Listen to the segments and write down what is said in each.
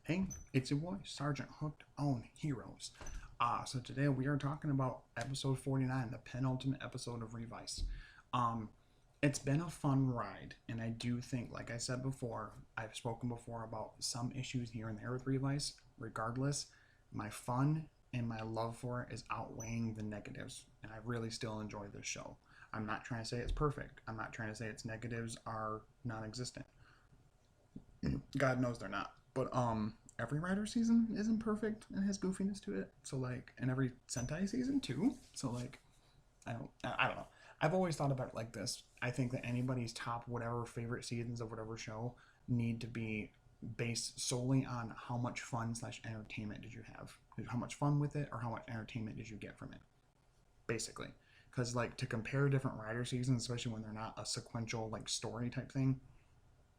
Hey, it's your boy, Sergeant Hooked on Heroes. So today we are talking about episode 49, the penultimate episode of Revice. Um, it's been a fun ride, and I do think, like I said before, I've spoken before about some issues here and there with Revice. Regardless, my fun and my love for it is outweighing the negatives, and I really still enjoy this show. I'm not trying to say it's perfect. I'm not trying to say its negatives are non-existent. God knows they're not. But every Rider season isn't perfect and has goofiness to it. So like, and every Sentai season too. So like, I don't know. I've always thought about it like this. I think that anybody's top whatever favorite seasons of whatever show need to be based solely on how much fun slash entertainment did you have, how much fun with it, or how much entertainment did you get from it, basically. Because like to compare different Rider seasons, especially when they're not a sequential like story type thing,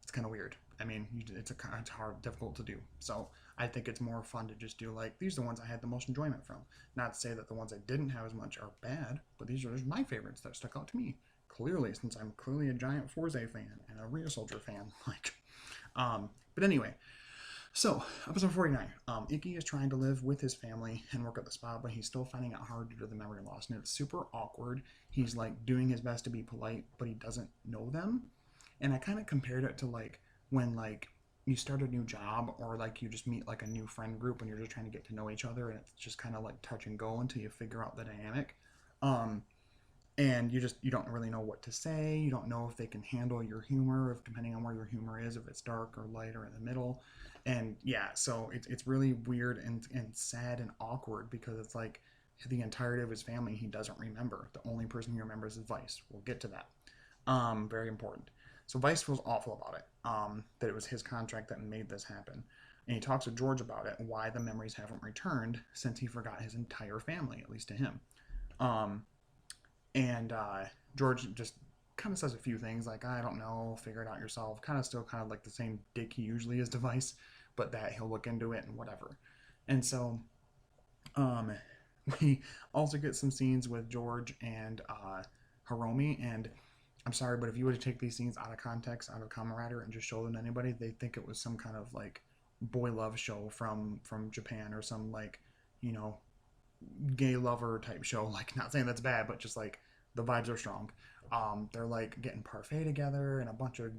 it's kind of weird. I mean, it's hard, difficult to do. So I think it's more fun to just do like these are the ones I had the most enjoyment from. Not to say that the ones I didn't have as much are bad, but these are just my favorites that stuck out to me. Clearly, since I'm clearly a giant Forze fan and a Real Soldier fan, but anyway, so episode 49. Ikki is trying to live with his family and work at the spa, but he's still finding it hard due to the memory loss, and it's super awkward. He's like doing his best to be polite, but he doesn't know them, and I kind of compared it to like when like you start a new job or like you just meet like a new friend group and you're just trying to get to know each other and it's just kind of like touch and go until you figure out the dynamic. um and you don't really know what to say. You don't know if they can handle your humor, if depending on where your humor is, if it's dark or light or in the middle. And yeah, so it's really weird and sad and awkward because it's like the entirety of his family he doesn't remember. The only person he remembers is Vice. We'll get to that. Very important. So Vice feels awful about it. That it was his contract that made this happen. And he talks to George about it, why the memories haven't returned since he forgot his entire family, at least to him. Um, and George just kind of says a few things like, I don't know, figure it out yourself. Kind of still kind of like the same dick he usually is to Vice, but that he'll look into it and whatever. And so um, we also get some scenes with George and Hiromi, and I'm sorry, but if you were to take these scenes out of context, out of Kamen Rider, and just show them to anybody, they think it was some kind of like boy love show from Japan or some like, you know, gay lover type show. Like, not saying that's bad, but just like the vibes are strong. They're like getting parfait together and a bunch of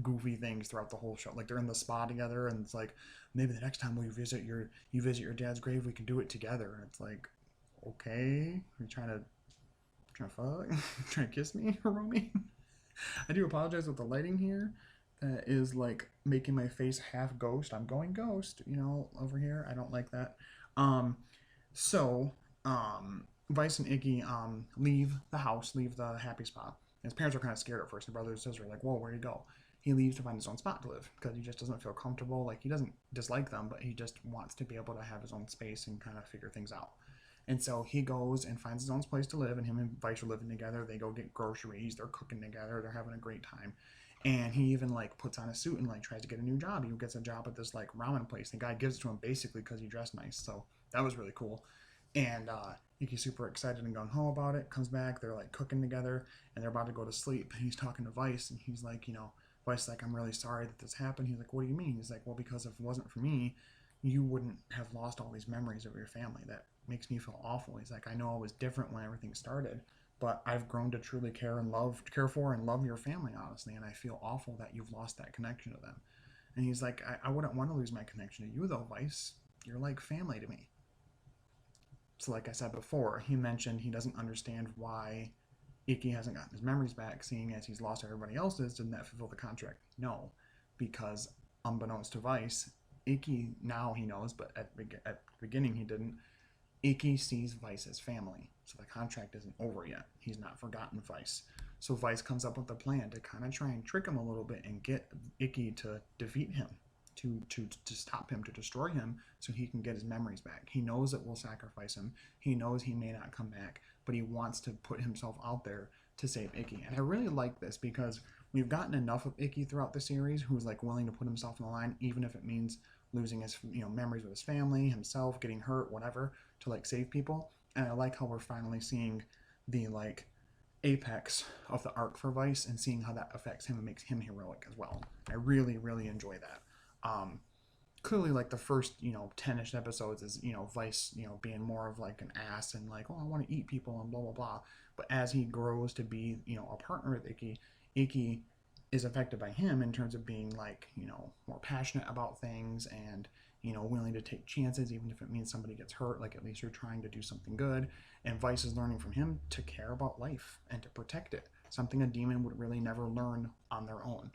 goofy things throughout the whole show. Like they're in the spa together, and it's like maybe the next time you visit your dad's grave, we can do it together. And it's like, okay, are you trying to fuck, trying to kiss me, Hiromi? I do apologize with the lighting here. That is like making my face half ghost. I'm going ghost, over here. I don't like that. Um, so, Vice and Iggy leave the house, leave the happy spot. His parents are kind of scared at first. His brother and sister are like, "Whoa, where'd he go?" He leaves to find his own spot to live because he just doesn't feel comfortable. Like he doesn't dislike them, but he just wants to be able to have his own space and kind of figure things out. And so he goes and finds his own place to live, and him and Vice are living together. They go get groceries. They're cooking together. They're having a great time. And he even like puts on a suit and like tries to get a new job. He gets a job at this like ramen place. The guy gives it to him basically because he dressed nice. So that was really cool. And Yuki's super excited and gung ho about it. Comes back, they're like cooking together, and they're about to go to sleep. And he's talking to Vice, and he's like, Vice is like, I'm really sorry that this happened. He's like, what do you mean? He's like, well, because if it wasn't for me, you wouldn't have lost all these memories of your family. That makes me feel awful. He's like, I know I was different when everything started, but I've grown to truly care for and love your family, honestly. And I feel awful that you've lost that connection to them. And he's like, I wouldn't want to lose my connection to you, though, Vice. You're like family to me. So, like I said before, he mentioned he doesn't understand why Ikki hasn't gotten his memories back, seeing as he's lost everybody else's. Didn't that fulfill the contract? No, because unbeknownst to Vice, Ikki now he knows, but at the beginning he didn't. Ikki sees Vice as family, so the contract isn't over yet. He's not forgotten Vice. So Vice comes up with a plan to kind of try and trick him a little bit and get Ikki to defeat him, to stop him, to destroy him, so he can get his memories back. He knows it will sacrifice him. He knows he may not come back, but he wants to put himself out there to save Ikki. And I really like this because we've gotten enough of Ikki throughout the series who's like willing to put himself on the line, even if it means losing his memories with his family, himself, getting hurt, whatever, to like save people. And I like how we're finally seeing the like apex of the arc for Vice and seeing how that affects him and makes him heroic as well. I really, really enjoy that. Um, clearly like the first 10ish episodes is Vice being more of like an ass and like, oh, I want to eat people and blah blah blah. But as he grows to be a partner with Icky is affected by him in terms of being like more passionate about things and willing to take chances even if it means somebody gets hurt. Like at least you're trying to do something good. And Vice is learning from him to care about life and to protect it, something a demon would really never learn on their own.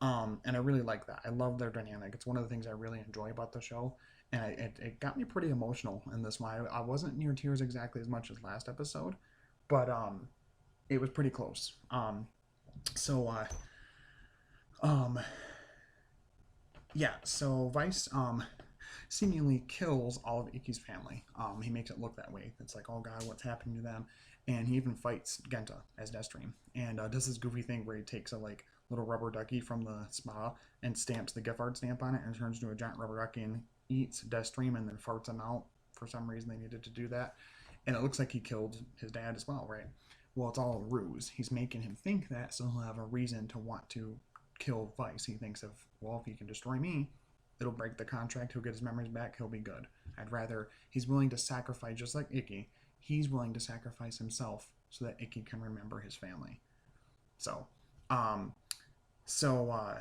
And I really like that. I love their dynamic. It's one of the things I really enjoy about the show. And it got me pretty emotional in this one. I wasn't near tears exactly as much as last episode, but it was pretty close. So um, yeah. So Vice seemingly kills all of Ikki's family. He makes it look that way. It's like, oh god, what's happening to them? And he even fights Genta as Deathstream, and does this goofy thing where he takes a like little rubber ducky from the spa and stamps the gift card stamp on it and turns into a giant rubber ducky and eats Deathstream and then farts him out. For some reason, they needed to do that, and it looks like he killed his dad as well, right? Well, it's all a ruse. He's making him think that, so he'll have a reason to want to kill Vice. He thinks of, well, if he can destroy me, it'll break the contract. He'll get his memories back. He'll be good. I'd rather, he's willing to sacrifice, just like Icky, he's willing to sacrifice himself so that Icky can remember his family. So, so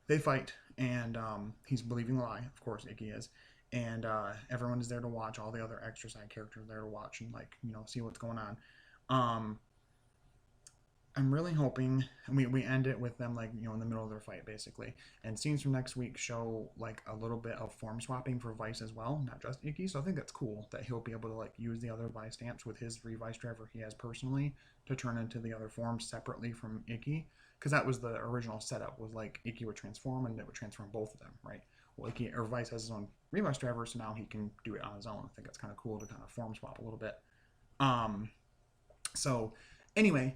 they fight, and he's believing the lie. Of course, Icky is, and everyone is there to watch. All the other extra side characters are there to watch and like see what's going on. I'm really hoping, and we end it with them like in the middle of their fight basically, and scenes from next week show like a little bit of form swapping for Vice as well, not just Icky. So I think that's cool that he'll be able to like use the other Vice stamps with his Revice driver he has personally to turn into the other forms separately from Icky, because that was the original setup, was like Icky would transform and it would transform both of them, right? Well, Icky or Vice has his own Revice driver, so now he can do it on his own. I think that's kind of cool to kind of form swap a little bit. So anyway,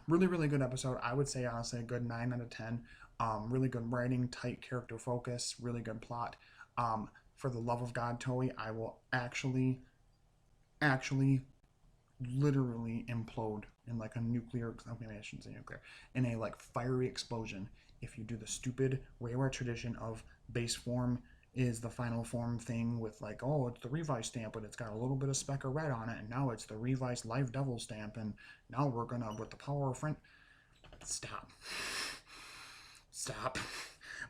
really, really good episode. I would say honestly a good 9 out of 10. Really good writing, tight character focus, really good plot. For the love of God, Toei, I will actually, literally implode in like a nuclear, okay, I shouldn't say nuclear, in a like fiery explosion if you do the stupid Reiwa tradition of base form is the final form thing with like, oh, it's the Revice stamp, but it's got a little bit of speck of red on it, and now it's the Revice Live Devil stamp, and now we're gonna, with the power of friend, stop.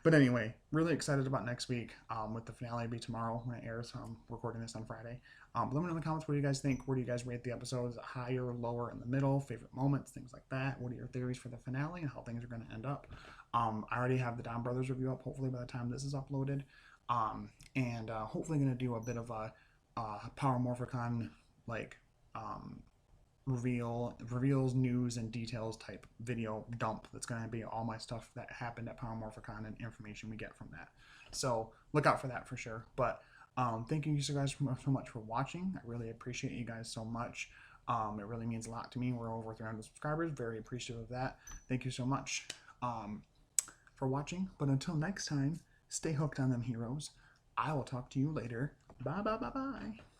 But anyway, really excited about next week, with the finale be tomorrow when it airs. I'm recording this on Friday. Let me know in the comments what do you guys think. Where do you guys rate the episodes? Higher, lower, in the middle, favorite moments, things like that. What are your theories for the finale and how things are going to end up? I already have the Don Brothers review up, hopefully by the time this is uploaded. And hopefully going to do a bit of a Power Morphicon like reveals, news, and details type video dump that's going to be all my stuff that happened at Power Morphicon and information we get from that. So look out for that for sure. But thank you guys so much for watching. I really appreciate you guys so much. It really means a lot to me. We're over 300 subscribers. Very appreciative of that. Thank you so much for watching. But until next time, stay hooked on them heroes. I will talk to you later. Bye, bye, bye, bye.